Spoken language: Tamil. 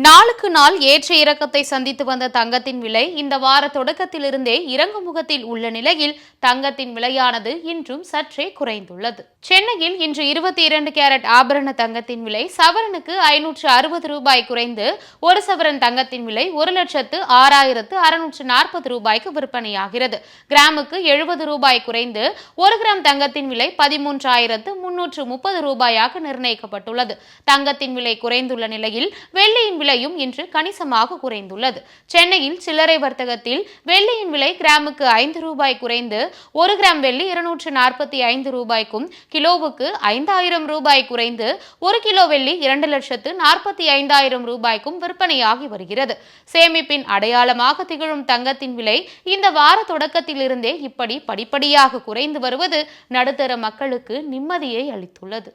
நாளுக்கு நாள் ஏற்ற இறக்கத்தை சந்தித்து வந்த தங்கத்தின் விலை இந்த வார தொடக்கத்திலிருந்தே இறங்கும் முகத்தில் உள்ள நிலையில் தங்கத்தின் விலையானது இன்றும் சற்றே குறைந்துள்ளது. சென்னையில் இன்று 22 கேரட் ஆபரண தங்கத்தின் விலை சவரனுக்கு 560 ரூபாய் குறைந்து ஒரு சவரன் தங்கத்தின் விலை 1,06,640 ரூபாய்க்கு விற்பனையாகிறது. கிராமுக்கு 70 ரூபாய் குறைந்து 1 கிராம் தங்கத்தின் விலை 13,330 ரூபாயாக நிர்ணயிக்கப்பட்டுள்ளது. தங்கத்தின் விலை குறைந்துள்ள நிலையில் வெள்ளியின் விலையும் இன்று கணிசமாக குறைந்துள்ளது. சென்னையில் சில்லறை வர்த்தகத்தில் வெள்ளியின் விலை கிராமுக்கு 5 ரூபாய் குறைந்து 1 கிராம் வெள்ளி 245 ரூபாய்க்கும், கிலோவுக்கு 5,000 ரூபாய் குறைந்து 1 கிலோ வெள்ளி 2,45,000 ரூபாய்க்கும் விற்பனையாகி வருகிறது. சேமிப்பின் அடையாளமாக திகழும் தங்கத்தின் விலை இந்த வார தொடக்கத்திலிருந்தே இப்படி படிப்படியாக குறைந்து வருவது நடுத்தர மக்களுக்கு நிம்மதியை அளித்துள்ளது.